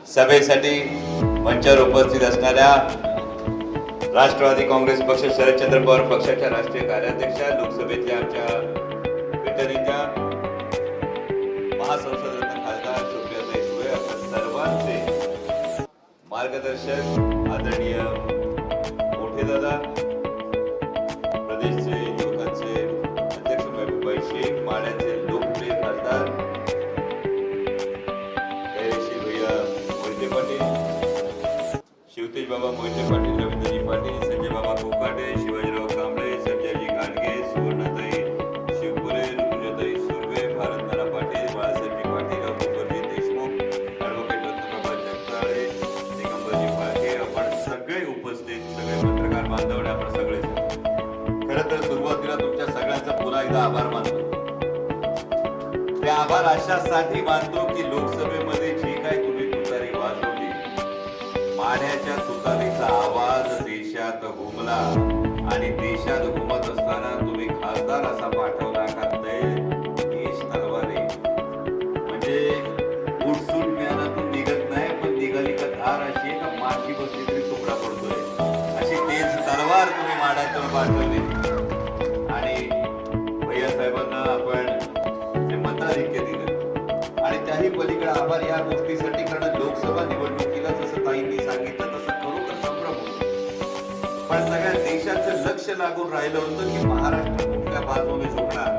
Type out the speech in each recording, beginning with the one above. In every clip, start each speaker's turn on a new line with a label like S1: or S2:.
S1: सभेसाठी मंचावर उपस्थित असणाऱ्या राष्ट्रवादी काँग्रेस पक्ष शरदचंद्र पवार पक्षाच्या राष्ट्रीय कार्याध्यक्षा, लोकसभेतल्या आमच्या विटनेत्या, महासंसदरत्न खासदार सुप्रियाताई सुळे, आपल्या सर्वांचे मार्गदर्शक आदरणीय मोठे दादा, प्रदेशचे युवकांचे अध्यक्ष महबूबभाई शेख, माढ्याचे लोकप्रिय खासदार मोहिते पाटील, शिवतेज बाबा मोहिते पाटील, रवींद्रजी पाटील, संजय बाबा कोकाटे, शिवाजीराव कांबळे, संजयजी गाडगे, सुवर्णाताई शिवपुरे, ऋतुजाताई सुर्वे, भारतनाना पाटील, बाळासाहेबजी पाटील, औदुंबरजी देशमुख, ॲडव्होकेट रत्नप्रभा जगताळे, दिगंबरजी फाळके, आपण सगळे उपस्थित, सगळे पत्रकार बांधव, आपण सगळे खरं तर सुरुवातीला तुमच्या सगळ्यांचा पुन्हा एकदा आभार मानतो. ते आभार अशासाठी मानतो की लोकसभेमध्ये जी काय तुम्ही तुतारी वाजवली, माढ्याच्या तुतारीचा आवाज देशात घुमला आणि देशात घुमत असताना तुम्ही खासदार असा पाठवला का देश तलवारी, म्हणजे उठसूट म्यानातून निघत नाही, पण निघाली का धार अशी आहे का माशी बसली तरी तुकडा पडतोय, अशी तेज तलवार तुम्ही माढ्यातून पाठवली. आणि भैया साहेबांना आपण मताधिक्य दिलं आणि त्याही पलीकडे आभार या गोष्टीसाठी, कारण लोकसभा निवडणुकीला जसं ताईंनी सांगितलं तसं खरोखर संभ्रम होतो, पण सगळ्या देशाचं लक्ष लागून राहिलं होतं की महाराष्ट्र कुठल्या बाजूने झुकणार.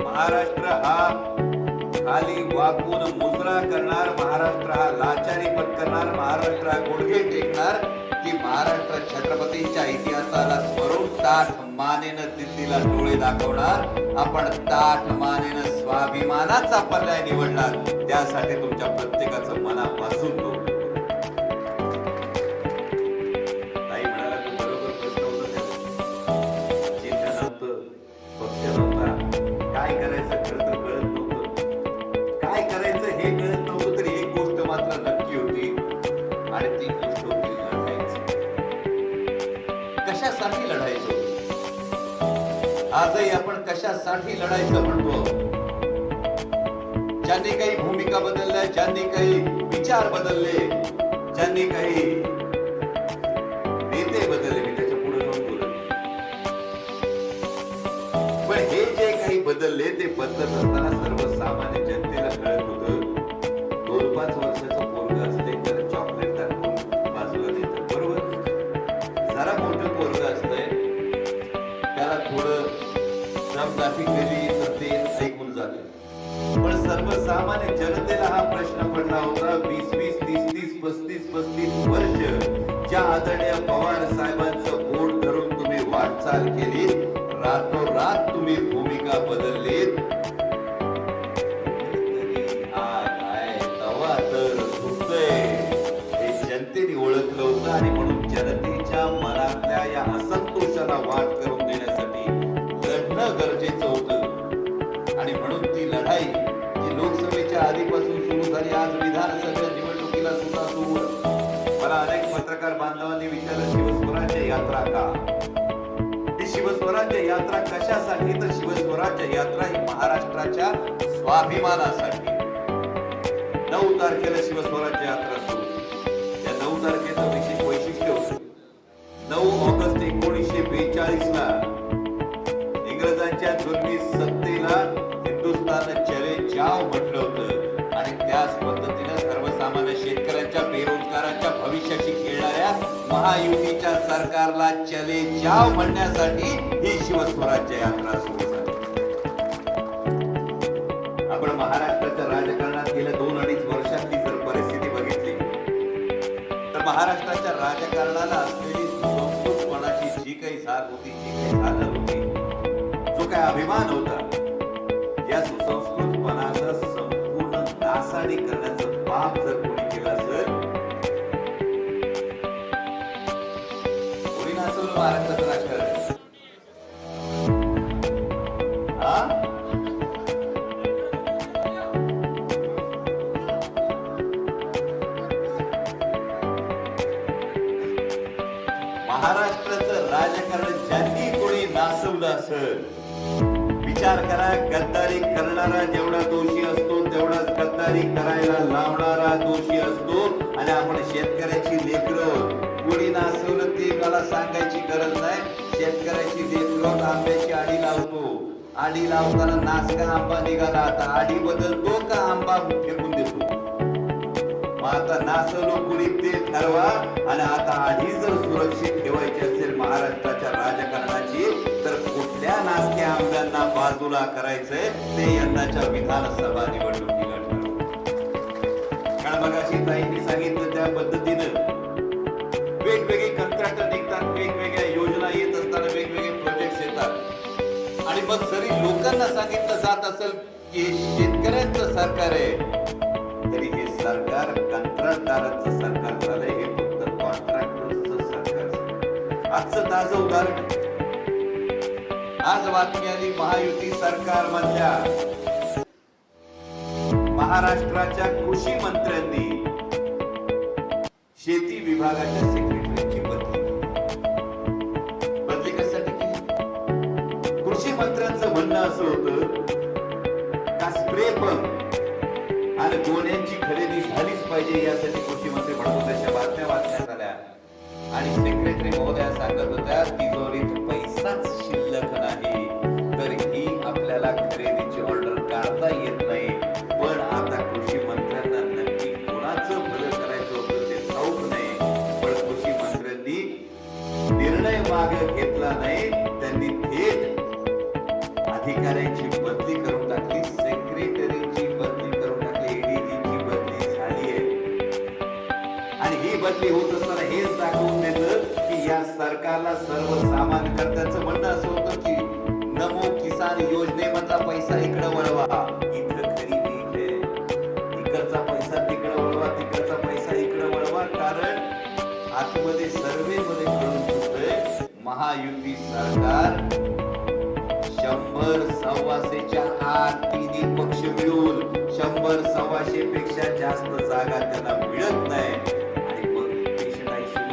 S1: महाराष्ट्र हा खाली वाकून मुजरा करणार, महाराष्ट्र हा लाचारी पत्करणार, महाराष्ट्र हा गुडघे टेकणार, की महाराष्ट्र छत्रपतींच्या इतिहासाला स्मरून ताठ मानेनं दिल्लीला डोळे दाखवणार. आपण ताठ मानेनं स्वाभिमानाचा पर्याय निवडणार, त्यासाठी तुमच्या प्रत्येकाचं मनापासून ताई म्हणाला तू बरोबर प्रश्न होता, चिन्ह नव्हतं, पक्ष नव्हता, काय करायचं खरं तर कळत नव्हतं, काय करायचं हे कळत नव्हतं, तरी एक गोष्ट मात्र नक्की होती आणि ती गोष्ट होती लढायचं. कशासाठी लढायचं? आजही आपण कशासाठी लढायचं म्हणतो. ज्यांनी काही भूमिका बदलल्या, ज्यांनी काही विचार बदलले, ज्यांनी काही नेते बदलले, मी त्याच्या पुढे जाऊन बोलत, पण हे जे काही बदलले ते बदलत असताना सर्वसामान्य जनतेला कळत होतं. 2-5 वर्षाचं पोरग असते तर चॉकलेट टाकून बाजूला देतात, बरोबर. जरा मोठं पोरग असतंय त्याला थोडं दमदाटी केली तर ते ऐकून जाते, पण सर्वसामान्य जनतेला हा प्रश्न पडला होता. 20-20, 30-30, 35-35 वर्ष ज्या आदरणीय पवार साहेबांचं बोट धरून तुम्ही वाटचाल केली, रातोरात तुम्ही भूमिका बदललीत, तवा तर झुकतंय हे जनतेने ओळखलं होतं. आणि म्हणून जनतेच्या मनातल्या या असंतोषाला वाट करून देण्यासाठी लढणं गरजेचं होतं. आणि म्हणून ती लढाई जी लोकसभेच्या आधीपासून सुरू झाली, आज विधानसभा निवडणुकीला सुद्धा सुरू. मला अनेक पत्रकार बांधवांनी विचारलं, शिवस्वराज्य यात्रा का? ही शिवस्वराज्य यात्रा कशासाठी? तर शिवस्वराज्य यात्रा ही महाराष्ट्राच्या स्वाभिमानासाठी. 9 तारखेला शिवस्वराज्य यात्रा सुरू. या 9 तारखेचं विशेष वैशिष्ट्य होतं. 9 ऑगस्ट 1942 ला इंग्रजांच्या जुलमी सत्तेला हिंदुस्थान चले जाव म्हटलं होतं आणि त्याच पद्धतीने सर्वसामान्य शेतकऱ्यांच्या, बेरोजगारांच्या भविष्याशी खेळणाऱ्या महायुतीच्या सरकारला चले जाव म्हणण्यासाठी ही शिवस्वराज्य यात्रा सुरू झाली. आपण महाराष्ट्राच्या राजकारणात गेल्या 2-2.5 वर्षातली जर परिस्थिती बघितली तर महाराष्ट्राच्या राजकारणाला असलेली सुसंस्कृतपणाची जी काही साथ होती, जी काही झालं होती, जो काय अभिमान होता, या सुसंस्कृतपणाचा संपूर्ण नासाडी करण्याचं पाप जर कोणी केलं असेल, कोणी नासवलं महाराष्ट्राचं राजकारण? महाराष्ट्राचं राजकारण ज्यांनी कोणी नासवलं असेल, विचार करा, गद्दारी करणारा जेवढा दोषी असतो तेवढाच गद्दारी बेरोजगारी करायला लावणारा दोषी असतो. आणि आपण शेतकऱ्याची लेकरं कोणी नासवलं ते मला सांगायची गरज नाही. शेतकऱ्याची लेकरं आंब्याची आडी लावतो. आडी लावताना नासका आंबा निघाला, आता आडी बदलतो का आंबा फेकून देतो? मग आता नासवलो कुणी ते ठरवा. आणि आता आधी जर सुरक्षित ठेवायची असेल महाराष्ट्राच्या राजकारणाची, तर कुठल्या नासक्या आंब्यांना बाजूला करायचंय ते यंदाच्या विधानसभा निवडणुकीला ठरवा. कारण मगाशी ताईंनी सांगितलं त्या पद्धतीनं वेगवेगळे कंत्राट निघतात, वेगवेगळ्या योजना येत असताना वेगवेगळे प्रोजेक्ट येतात. आणि मग जरी लोकांना सांगितलं जात असेल की शेतकऱ्यांचं सरकार आहे, तरी हे सरकार कंत्राटदाराचं सरकार झालंय. हे फक्त कॉन्ट्रॅक्टरचं सरकार झालंय. आजचं ताजं उदाहरण, आज बातमी आली महायुती सरकार मधल्या महाराष्ट्राच्या कृषी मंत्र्यांनी शेती विभागाच्या सेक्रेटरीची बदली कशासाठी केली? कृषी मंत्र्यांचं म्हणणं असं होतं का स्प्रे पंप आणि गोण्यांची खरेदी झालीच पाहिजे, यासाठी कृषी मंत्री म्हणत होते. अशा बातम्या वाचण्यात आल्या. आणि सेक्रेटरी महोदया सांगत होत्या तिजोरीत पैसाच शिल्लक नाही, तर ही आपल्याला खरेदीची ऑर्डर काढता येत नाही. पण आता कृषी मंत्र्यांना नक्की कोणाचं भलं करायचं होतं ते ठाऊक नाही. पण कृषी मंत्र्यांनी निर्णय मागे घेतला नाही, त्यांनी थेट अधिकाऱ्यांची बदली करून टाकली, सेक्रेटरीची बदली करून टाकली, एडीजीची बदली झाली आहे. आणि ही बदली होत असताना हेच दाखवून देतं की या सरकारला सर्वसामान्य करत्याचं म्हणणं असं होतं की नमो किसान योजनेमधला पैसा इकडे वळवा, इथं खरी पीक आहे, इकडचा पैसा तिकडे वळवा, तिकडचा पैसा इकडे वळवा. कारण आतमध्ये सर्वे मध्ये कळून चुकतंय महायुती सरकार 100 सव्वाशेच्या आत तिन्ही पक्ष मिळून 100-125 पेक्षा जास्त जागा त्यांना मिळत नाही. आणि मग पेशंट आयसीयू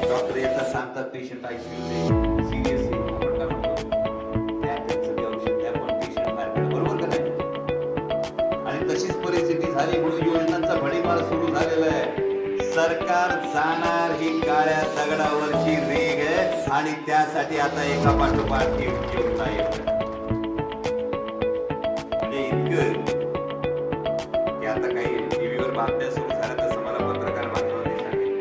S1: डॉक्टर येतात सांगतात पेशंट आयसीयू सिरियस आहे, आपण काय म्हणतो त्या त्यांचं औषध द्या, पण पेशंट मारतात, बरोबर का नाही? आणि तशीच परिस्थिती झाली म्हणून योजनांचा भडीमार सुरू झालेला आहे. सरकार जाणार ही काळ्या दगडावरची रेग आहे. आणि त्यासाठी आता एका पाठोपाठ योजना येत म्हणजे इतकं की आता काही टीव्हीवर बातम्या सुरू झाल्या तसं मला पत्रकार बांधवांनी सांगितलं.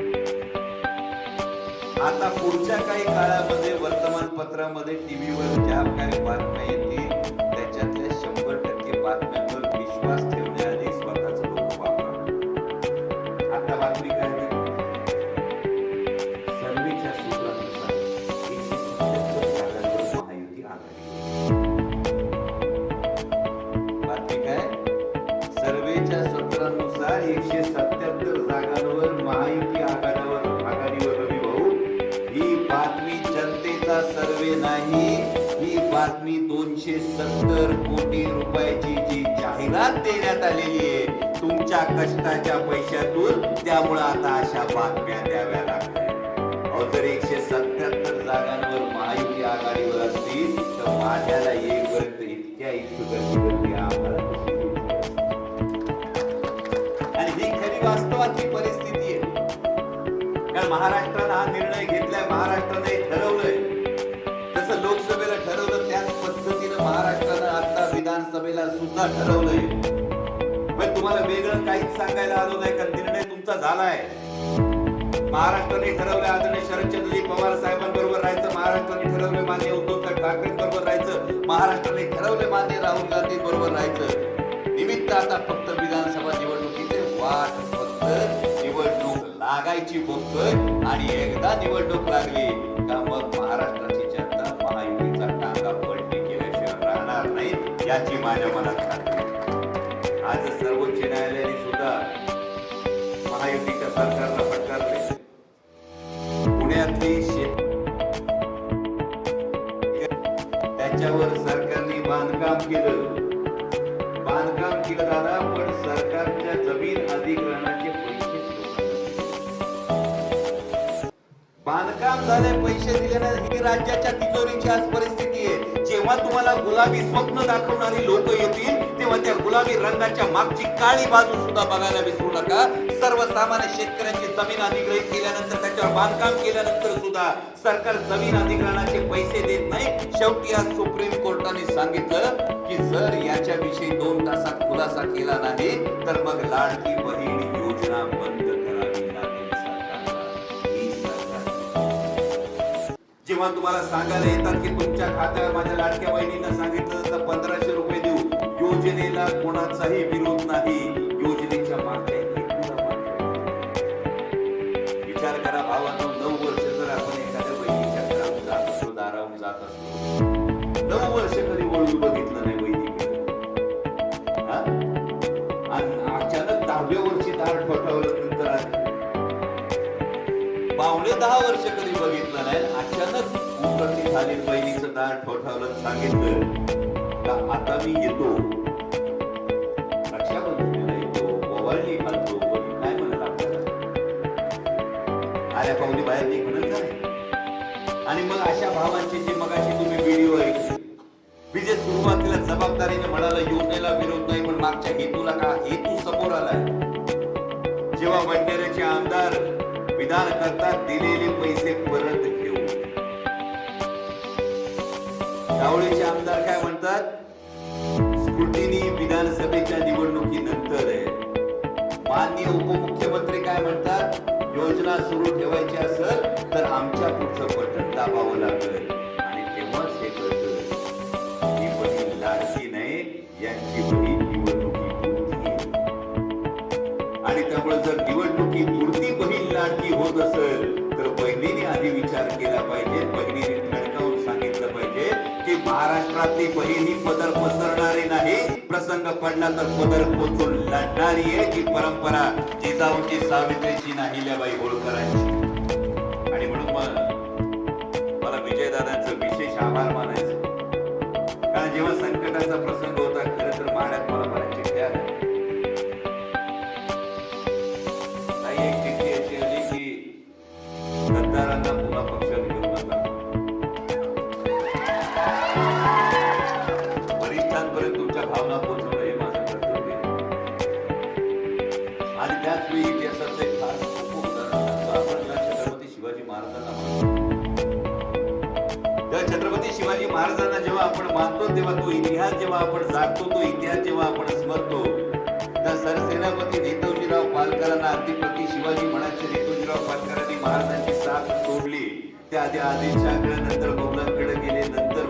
S1: आता पुढच्या काही काळामध्ये वर्तमानपत्रामध्ये टीव्हीवर ज्या काही बातम्या येतील त्याच्यातल्या 100% बातम्यांवर विश्वास ठेवण्याआधी स्वतःच डोकं वापरा. आता बातमी काय सर्वेच्या सूत्रानुसार 177 जागांवर महायुती आघाडी. बातमी काय? सर्वेच्या सूत्रानुसार 177 जागांवर महायुती आघाडीवर रवी भाऊ. ही बातमी जनतेचा सर्वे नाही, ही बातमी 270 कोटी रुपयाची जी जाहिरात देण्यात आलेली आहे तुमच्या कष्टाच्या पैशातून, त्यामुळे आता अशा बातम्या द्याव्या लागतात. जर 177 जागांवर महायुती आघाडीवर असतील तर माझ्याला येईपर्यंत इतक्या गर्दी आम्हाला. आणि ही खरी वास्तवाची परिस्थिती आहे. कारण महाराष्ट्रानं हा निर्णय घेतलाय, महाराष्ट्राने ठरवलंय, जसं लोकसभेला ठरवलं त्याच पद्धतीनं महाराष्ट्रानं आता विधानसभेला सुद्धा ठरवलंय. पण तुम्हाला वेगळं काहीच सांगायला आलो नाही, कारण निर्णय तुमचा झालाय. महाराष्ट्राने ठरवलं आदरणीय शरदचंद्रजी पवार साहेबांबरोबर राहायचं, महाराष्ट्राने ठरवलं माननीय उद्धव साहेब ठाकरे बरोबर राहायचं, महाराष्ट्राने ठरवलं माननीय राहुल गांधी बरोबर राहायचं. निमित्त आता फक्त विधानसभा निवडणुकीचे वाट फक्त निवडणूक लागायची बघतोय. आणि एकदा निवडणूक लागली का मग महाराष्ट्राची जनता महायुतीचा टांगा पलटी केल्याशिवाय राहणार नाही, याची माझ्या मनात खात्री. आज सर्वोच्च न्यायालयाने सुद्धा महायुतीच्या सरकारला फटकारले. पुण्यातली त्याच्यावर सरकारने बांधकाम केलं दादा, पण सरकारच्या जमीन अधिग्रहणाचे पैसे बांधकाम झाले, पैसे दिले नाही. ही राज्याच्या तिजोरीची आज परिस्थिती आहे. जेव्हा तुम्हाला गुलाबी स्वप्न दाखवणारी लोक येतील तेव्हा त्या
S2: गुलाबी रंगाच्या मागची काळी बाजू सुद्धा बघायला विसरू नका. सर्वसामान्य शेतकऱ्यांची जमीन अधिग्रहित केल्यानंतर त्याच्यावर बांधकाम केल्यानंतर सुद्धा सरकार जमीन अधिग्रहणाचे पैसे देत नाही. शेवटी आज सुप्रीम कोर्टाने सांगितलं की जर याच्याविषयी 2 तासात खुलासा केला नाही तर मग लाडकी बहीण योजना बंद करावी लागेल सरकारला. ही सरकार जेव्हा तुम्हाला सांगायला येतात की तुमच्या खात्यावर माझ्या लाडक्या बहिणींना सांगितलं तर 1500 रुपये देऊ, योजनेला कोणाचाही विरोध नाही. योजनेच्या मागच्या हेतूला मात्र विचार करा भावांनो. 9 वर्ष जर आपण एखाद्या बहिणीच्या घरात जात असतो, दारावून जात असतो, 9 वर्ष कधी वळून बघितलं नाही बहिणीकडे, आणि अचानक 10व्या वर्षी दार ठोठावलं नंतर आले. 9.5 वर्ष कधी बघितलं नाही, अचानक उपस्थित झाली बहिणीचं दार ठोठावलं, सांगितलं का आता मी येतो, रक्षाबंधनाला येतो, ओवाळणी घालतो. काय म्हणाल आपल्याला? आल्या पाहुणे बाहेर नाही म्हणत काय? आणि मग अशा भावांची जी मगाशी तुम्ही व्हिडिओ ऐकली, विजय सुरुवातीला जबाबदारीने म्हणाला योजनेला विरोध नाही, पण मागच्या हेतूला का हेतू समोर आलाय. जेव्हा बंडेऱ्याचे आमदार विधान करतात दिलेले पैसे परत घेऊ, जावळीचे आमदार काय म्हणतात, स्क्रुटिनी विधानसभेच्या निवडणुकीनंतर आहे. माननीय उपमुख्यमंत्री काय म्हणतात, योजना सुरू ठेवायची असेल तर आमच्या पुढचं बटन दाबावं लागेल. आणि तेव्हाच हे कळतं ही बहीण लाडकी नाही, यांची बहीण निवडणुकीपुरती आहे. आणि त्यामुळे जर निवडणुकीपुरती बहीण लाडकी होत असेल तर बहिणीने आधी विचार केला पाहिजे. बहिणीने ठणकावून सांगितलं पाहिजे की महाराष्ट्रातली बहीण ही पदर पसरणारी नाही, प्रसंग पडला तर पदर पोचून लढणारी आहे. जी परंपरा जिजाऊची, सावित्रीची, नाहिल्याबाई होळकरांची. आणि म्हणून मला विजयदादांचं विशेष आभार मानायचं. कारण जेव्हा संकटाचा प्रसंग होता, खरं तर माड्यात मला बऱ्याच चिठ्ठ्या आल्या. एक चिठ्ठी अशी आली की गद्दारांना पुन्हा पक्षात घेऊ नका, वरिष्ठांपर्यंत तुमच्या भावना पोहोचवणं हे माझं कर्तव्य आहे. आणि त्याच वेळी इतिहासातलं एक खास उदाहरण सांगतो. आपण जेव्हा छत्रपती शिवाजी महाराजांना मानतो, तेव्हा छत्रपती शिवाजी महाराजांना जेव्हा आपण मानतो तेव्हा तो इतिहास जेव्हा आपण जागतो, तो इतिहास जेव्हा आपण स्मरतो, त्या सरसेनापती नेतोजीराव पालकरांना अगदी शिवाजी म्हणायचे. नेतोजीराव पालकरांनी महाराजांची साथ सोडली, त्या आधी आदिलशाहीनंतर मोगलांकडे गेले. नंतर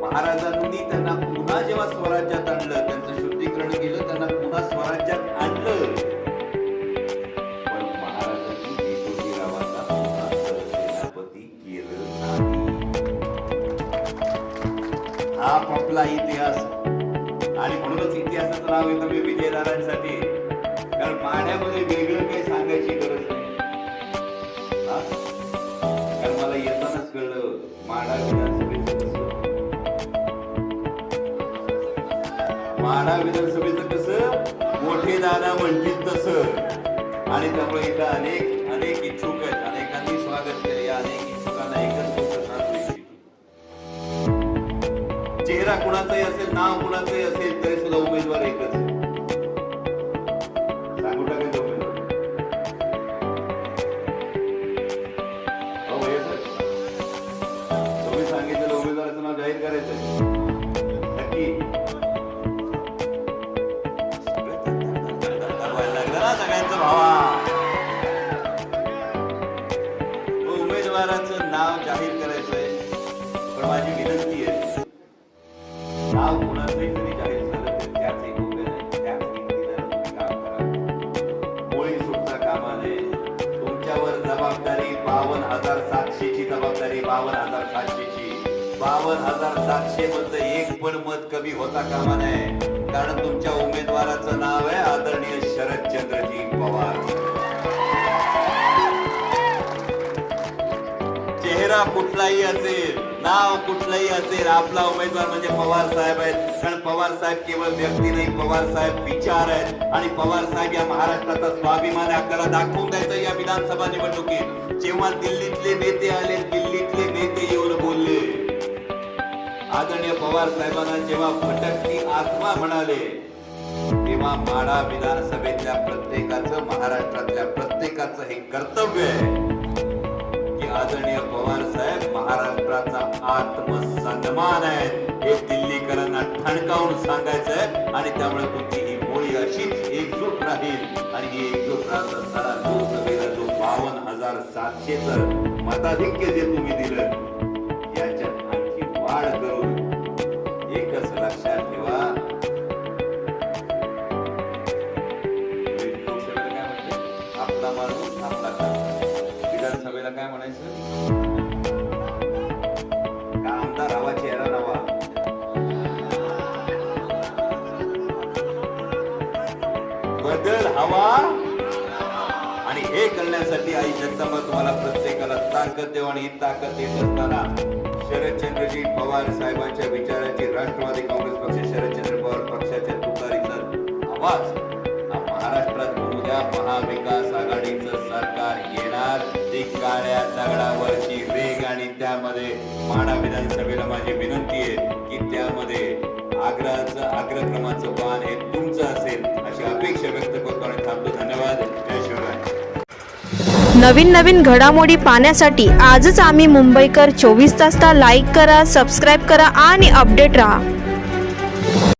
S2: महाराजांनी त्यांना पुन्हा जेव्हा स्वराज्यात आणलं, त्यांचं शुद्धीकरण केलं, त्यांना पुन्हा स्वराज्यात आणलं. पण महाराजांनी नेतोजीरावांना पुन्हा सरसेनापती केलं नाही. हा आपला इतिहास. आणि म्हणूनच इतिहासाचं नाव येतं मी विजयदारांसाठी, कारण माढ्यामध्ये वेगळं काही सांगायची गरज नाही. कारण मला येतानाच कळलं माढा विधानसभेचं कसं, माढा विधानसभेचं कसं मोठे दादा म्हणतील तसं. आणि त्यामुळे इथं अनेक इच्छुक आहेत, अनेकांनी स्वागत केले. या अनेक इच्छुकांना एकच गोष्ट सांगू इच्छितो, चेहरा कुणाचाही असेल, नाव कुणाचंही असेल, तरी सुद्धा उमेदवार एकच. सांगू टाकायचं उमेदवार तुम्ही सांगितलेलं उमेदवाराचं नाव जाहीर करायचं नक्की. लागलं ना सगळ्यांचं भावा. उमेदवाराचं नाव जाहीर करायचंय, पण माझी विनंती आहे, नाव कुणाचंही जरी जाहीर झालं तर त्याच एक उभे नाही, त्याच व्यक्तीला तुम्ही काम करा. मुळी सुटता कामा नये. तुमच्यावर जबाबदारी 52,700 ची जबाबदारी, 52,700 ची. 52,700 मधलं एक पण मत कमी होता कामा नये. कारण तुमच्या उमेदवाराचं नाव आहे आदरणीय शरदचंद्रजी पवार. चेहरा कुठलाही असेल, नाव कुठलाही असेल, आपला उमेदवार म्हणजे पवार साहेब आहेत. कारण पवार साहेब केवळ व्यक्ती नाही, पवार साहेब विचार आहेत. आणि पवार साहेब या महाराष्ट्राचा स्वाभिमान आहे. आपल्याला दाखवून द्यायचं या विधानसभा निवडणुकीत. जेव्हा दिल्लीतले नेते आले, दिल्लीतले नेते येऊन बोलले आदरणीय पवार साहेबांना जेव्हा भटकती आत्मा म्हणाले, तेव्हा माढा विधानसभेतल्या प्रत्येकाचं, महाराष्ट्रातल्या प्रत्येकाचं हे कर्तव्य आहे की आदरणीय पवार साहेब महाराष्ट्राचा आत्मसन्मान आहे हे दिल्लीकरांना ठणकावून सांगायचं आहे. आणि त्यामुळे तुमची ही मोळी अशीच एकजूट राहील आणि ही एकजूट राहत असताना लोकसभेला जो 52,700 मताधिक्य जे तुम्ही दिलं याच्यात आणखी वाढ करून एकच लक्षात ठेवा, लोकसभेला काय म्हणते, आपला माणूस आपला खासदार. विधानसभेला काय म्हणायचं, का आमदार हवा चेहरा नवा. बदल हवा आणि हे करण्यासाठी आई जगदंबा तुम्हाला प्रत्येकाला ताकद देव आणि ही ताकद देत असताना शरदचंद्रजी पवार साहेबांच्या विचाराची राष्ट्रवादी काँग्रेस पक्ष, शरदचंद्र पवार पक्षाच्या तुतारीचा आवाज हा महाराष्ट्रात उद्या महाविकास आघाडीचं सरकार येणार. ती काळ्या दगडावरची रेग आणि त्यामध्ये माढा विधानसभेला माझी विनंती आहे की त्यामध्ये अग्रक्रमाचं पान हे तुमचं असेल अशी अपेक्षा व्यक्त करतो आणि थांबतो. धन्यवाद. जय शिवराय.
S3: नवीन घडामोडी पाहण्यासाठी आजच आम्ही मुंबईकर 24 तासला लाईक करा, सबस्क्राईब करा आणि अपडेट रहा.